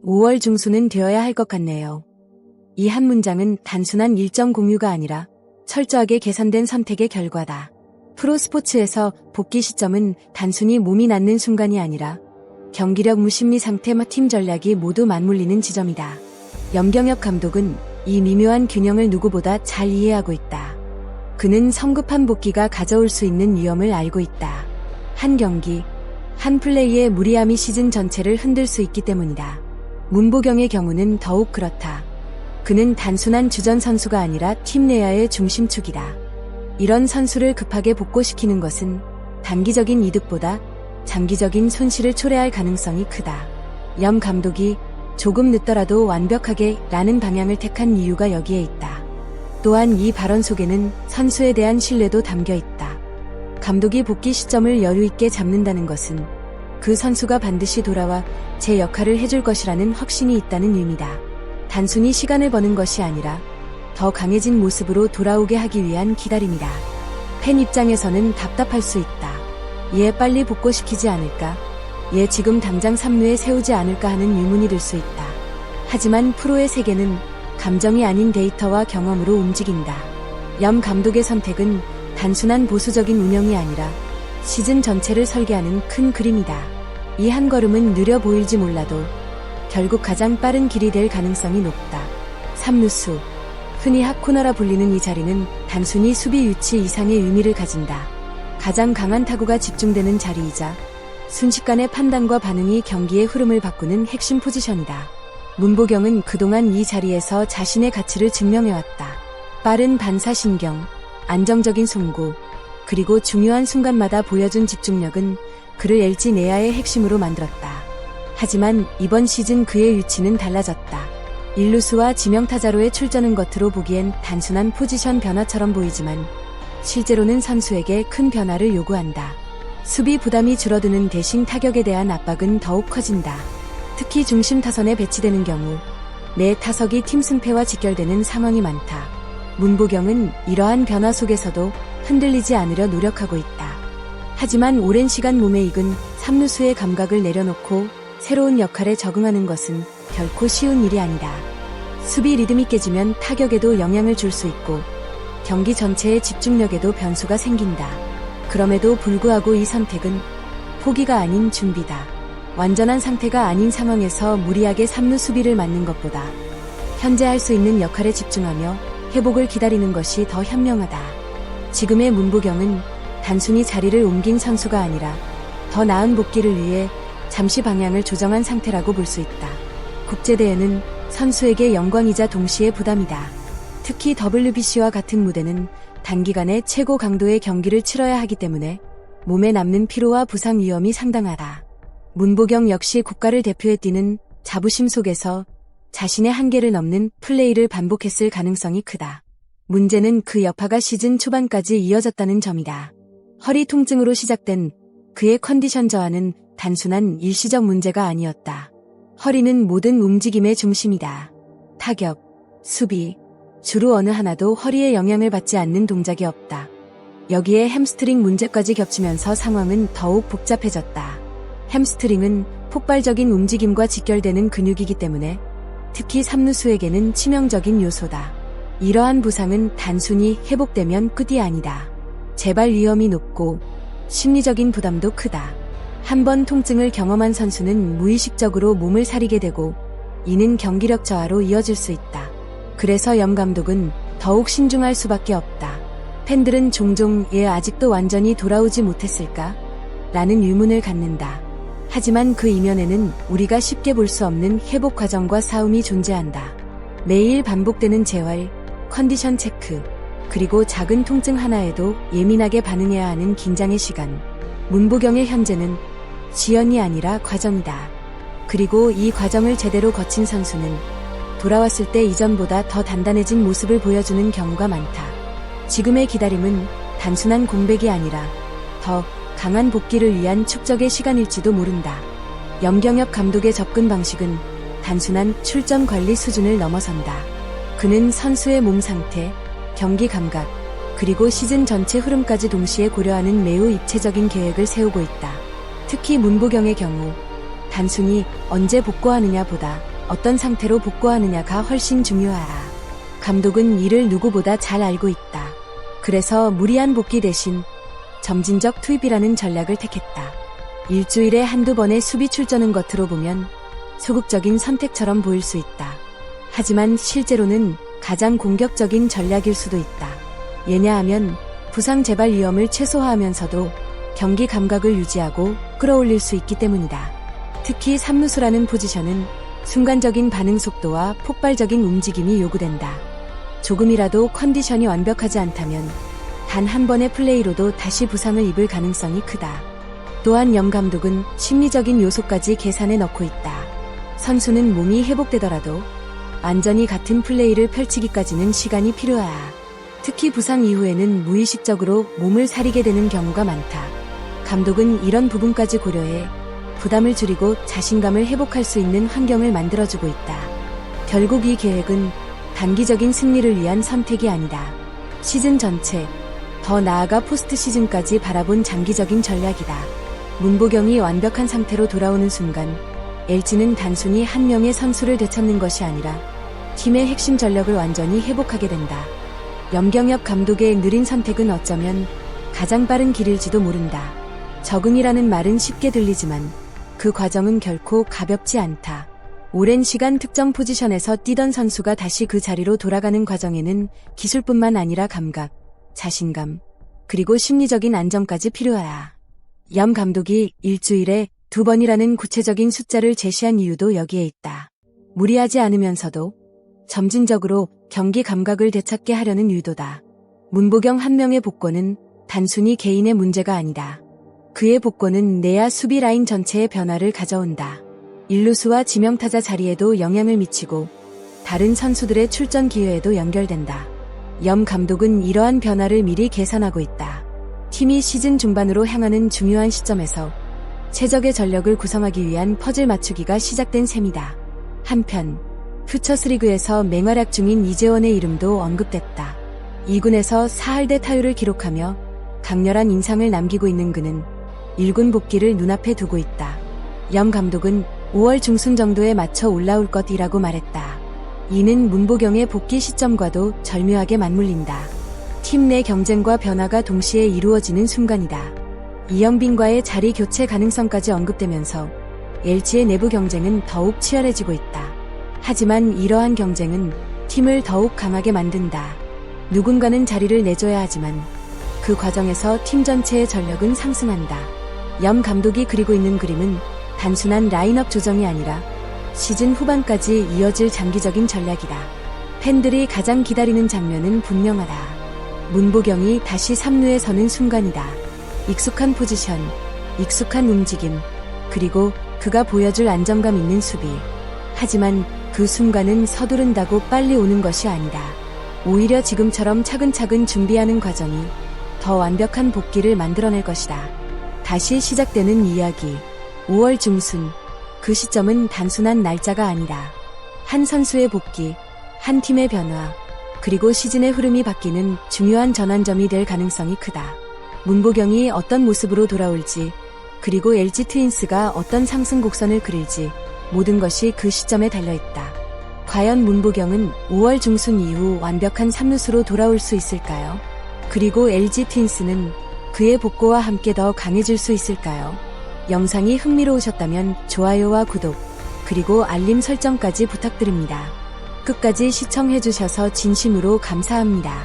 (5월) 중순은 되어야 할 것 같네요. 이 한 문장은 단순한 일정 공유가 아니라 철저하게 계산된 선택의 결과다. 프로스포츠에서 복귀 시점은 단순히 몸이 낫는 순간이 아니라 경기력, 심리 상태, 팀 전략이 모두 맞물리는 지점이다. 염경엽 감독은 이 미묘한 균형을 누구보다 잘 이해하고 있다. 그는 성급한 복귀가 가져올 수 있는 위험을 알고 있다. 한 경기, 한 플레이의 무리함이 시즌 전체를 흔들 수 있기 때문이다. 문보경의 경우는 더욱 그렇다. 그는 단순한 주전 선수가 아니라 팀 내야의 중심축이다. 이런 선수를 급하게 복구시키는 것은 단기적인 이득보다 장기적인 손실을 초래할 가능성이 크다. 염 감독이 조금 늦더라도 완벽하게 라는 방향을 택한 이유가 여기에 있다. 또한 이 발언 속에는 선수에 대한 신뢰도 담겨 있다. 감독이 복귀 시점을 여유 있게 잡는다는 것은 그 선수가 반드시 돌아와 제 역할을 해줄 것이라는 확신이 있다는 의미다. 단순히 시간을 버는 것이 아니라 더 강해진 모습으로 돌아오게 하기 위한 기다림이다. 팬 입장에서는 답답할 수 있다. 얘 빨리 복구시키지 않을까? 얘 지금 당장 3루에 세우지 않을까 하는 의문이 들 수 있다. 하지만 프로의 세계는 감정이 아닌 데이터와 경험으로 움직인다. 염 감독의 선택은 단순한 보수적인 운영이 아니라 시즌 전체를 설계하는 큰 그림이다. 이 한 걸음은 느려 보일지 몰라도 결국 가장 빠른 길이 될 가능성이 높다. 3루수, 흔히 핫코너라 불리는 이 자리는 단순히 수비 위치 이상의 의미를 가진다. 가장 강한 타구가 집중되는 자리이자 순식간의 판단과 반응이 경기의 흐름을 바꾸는 핵심 포지션이다. 문보경은 그동안 이 자리에서 자신의 가치를 증명해왔다. 빠른 반사신경, 안정적인 송구, 그리고 중요한 순간마다 보여준 집중력은 그를 LG 내야의 핵심으로 만들었다. 하지만 이번 시즌 그의 위치는 달라졌다. 1루수와 지명타자로의 출전은 겉으로 보기엔 단순한 포지션 변화처럼 보이지만 실제로는 선수에게 큰 변화를 요구한다. 수비 부담이 줄어드는 대신 타격에 대한 압박은 더욱 커진다. 특히 중심 타선에 배치되는 경우 매 타석이 팀 승패와 직결되는 상황이 많다. 문보경은 이러한 변화 속에서도 흔들리지 않으려 노력하고 있다. 하지만 오랜 시간 몸에 익은 3루수의 감각을 내려놓고 새로운 역할에 적응하는 것은 결코 쉬운 일이 아니다. 수비 리듬이 깨지면 타격에도 영향을 줄 수 있고 경기 전체의 집중력에도 변수가 생긴다. 그럼에도 불구하고 이 선택은 포기가 아닌 준비다. 완전한 상태가 아닌 상황에서 무리하게 3루 수비를 맞는 것보다 현재 할 수 있는 역할에 집중하며 회복을 기다리는 것이 더 현명하다. 지금의 문보경은 단순히 자리를 옮긴 선수가 아니라 더 나은 복귀를 위해 잠시 방향을 조정한 상태라고 볼 수 있다. 국제대회는 선수에게 영광이자 동시에 부담이다. 특히 WBC와 같은 무대는 단기간에 최고 강도의 경기를 치러야 하기 때문에 몸에 남는 피로와 부상 위험이 상당하다. 문보경 역시 국가를 대표해 뛰는 자부심 속에서 자신의 한계를 넘는 플레이를 반복했을 가능성이 크다. 문제는 그 여파가 시즌 초반까지 이어졌다는 점이다. 허리 통증으로 시작된 그의 컨디션 저하는 단순한 일시적 문제가 아니었다. 허리는 모든 움직임의 중심이다. 타격, 수비, 주로 어느 하나도 허리에 영향을 받지 않는 동작이 없다. 여기에 햄스트링 문제까지 겹치면서 상황은 더욱 복잡해졌다. 햄스트링은 폭발적인 움직임과 직결되는 근육이기 때문에 특히 3루수에게는 치명적인 요소다. 이러한 부상은 단순히 회복되면 끝이 아니다. 재발 위험이 높고 심리적인 부담도 크다. 한 번 통증을 경험한 선수는 무의식적으로 몸을 사리게 되고 이는 경기력 저하로 이어질 수 있다. 그래서 염 감독은 더욱 신중할 수밖에 없다. 팬들은 종종 얘 아직도 완전히 돌아오지 못했을까? 라는 의문을 갖는다. 하지만 그 이면에는 우리가 쉽게 볼 수 없는 회복 과정과 싸움이 존재한다. 매일 반복되는 재활, 컨디션 체크, 그리고 작은 통증 하나에도 예민하게 반응해야 하는 긴장의 시간. 문보경의 현재는 지연이 아니라 과정이다. 그리고 이 과정을 제대로 거친 선수는 돌아왔을 때 이전보다 더 단단해진 모습을 보여주는 경우가 많다. 지금의 기다림은 단순한 공백이 아니라 더 강한 복귀를 위한 축적의 시간일지도 모른다. 염경엽 감독의 접근 방식은 단순한 출전 관리 수준을 넘어선다. 그는 선수의 몸 상태, 경기 감각, 그리고 시즌 전체 흐름까지 동시에 고려하는 매우 입체적인 계획을 세우고 있다. 특히 문보경의 경우 단순히 언제 복구하느냐 보다 어떤 상태로 복구하느냐가 훨씬 중요하다. 감독은 이를 누구보다 잘 알고 있다. 그래서 무리한 복귀 대신 점진적 투입이라는 전략을 택했다. 일주일에 한두 번의 수비 출전은 겉으로 보면 소극적인 선택처럼 보일 수 있다. 하지만 실제로는 가장 공격적인 전략일 수도 있다. 왜냐하면 부상 재발 위험을 최소화하면서도 경기 감각을 유지하고 끌어올릴 수 있기 때문이다. 특히 삼루수라는 포지션은 순간적인 반응 속도와 폭발적인 움직임이 요구된다. 조금이라도 컨디션이 완벽하지 않다면 단 한 번의 플레이로도 다시 부상을 입을 가능성이 크다. 또한 염 감독은 심리적인 요소까지 계산해 넣고 있다. 선수는 몸이 회복되더라도 완전히 같은 플레이를 펼치기까지는 시간이 필요하다. 특히 부상 이후에는 무의식적으로 몸을 사리게 되는 경우가 많다. 감독은 이런 부분까지 고려해 부담을 줄이고 자신감을 회복할 수 있는 환경을 만들어주고 있다. 결국 이 계획은 단기적인 승리를 위한 선택이 아니다. 시즌 전체, 더 나아가 포스트 시즌까지 바라본 장기적인 전략이다. 문보경이 완벽한 상태로 돌아오는 순간 LG는 단순히 한 명의 선수를 되찾는 것이 아니라 팀의 핵심 전력을 완전히 회복하게 된다. 염경엽 감독의 느린 선택은 어쩌면 가장 빠른 길일지도 모른다. 적응이라는 말은 쉽게 들리지만 그 과정은 결코 가볍지 않다. 오랜 시간 특정 포지션에서 뛰던 선수가 다시 그 자리로 돌아가는 과정에는 기술뿐만 아니라 감각, 자신감, 그리고 심리적인 안정까지 필요하다. 염 감독이 일주일에 2번이라는 구체적인 숫자를 제시한 이유도 여기에 있다. 무리하지 않으면서도 점진적으로 경기 감각을 되찾게 하려는 의도다. 문보경 한 명의 복권은 단순히 개인의 문제가 아니다. 그의 복권은 내야 수비 라인 전체의 변화를 가져온다. 일루수와 지명타자 자리에도 영향을 미치고 다른 선수들의 출전 기회에도 연결된다. 염 감독은 이러한 변화를 미리 계산하고 있다. 팀이 시즌 중반으로 향하는 중요한 시점에서 최적의 전력을 구성하기 위한 퍼즐 맞추기가 시작된 셈이다. 한편 퓨처스리그에서 맹활약 중인 이재원의 이름도 언급됐다. 2군에서 4할대 타율을 기록하며 강렬한 인상을 남기고 있는 그는 1군 복귀를 눈앞에 두고 있다. 염 감독은 5월 중순 정도에 맞춰 올라올 것이라고 말했다. 이는 문보경의 복귀 시점과도 절묘하게 맞물린다. 팀 내 경쟁과 변화가 동시에 이루어지는 순간이다. 이영빈과의 자리 교체 가능성까지 언급되면서 LG의 내부 경쟁은 더욱 치열해지고 있다. 하지만 이러한 경쟁은 팀을 더욱 강하게 만든다. 누군가는 자리를 내줘야 하지만 그 과정에서 팀 전체의 전력은 상승한다. 염 감독이 그리고 있는 그림은 단순한 라인업 조정이 아니라 시즌 후반까지 이어질 장기적인 전략이다. 팬들이 가장 기다리는 장면은 분명하다. 문보경이 다시 3루에 서는 순간이다. 익숙한 포지션, 익숙한 움직임, 그리고 그가 보여줄 안정감 있는 수비. 하지만 그 순간은 서두른다고 빨리 오는 것이 아니다. 오히려 지금처럼 차근차근 준비하는 과정이 더 완벽한 복귀를 만들어낼 것이다. 다시 시작되는 이야기. 5월 중순. 그 시점은 단순한 날짜가 아니다. 한 선수의 복귀, 한 팀의 변화, 그리고 시즌의 흐름이 바뀌는 중요한 전환점이 될 가능성이 크다. 문보경이 어떤 모습으로 돌아올지, 그리고 LG 트윈스가 어떤 상승 곡선을 그릴지 모든 것이 그 시점에 달려있다. 과연 문보경은 5월 중순 이후 완벽한 3루수로 돌아올 수 있을까요? 그리고 LG 트윈스는 그의 복구와 함께 더 강해질 수 있을까요? 영상이 흥미로우셨다면 좋아요와 구독, 그리고 알림 설정까지 부탁드립니다. 끝까지 시청해주셔서 진심으로 감사합니다.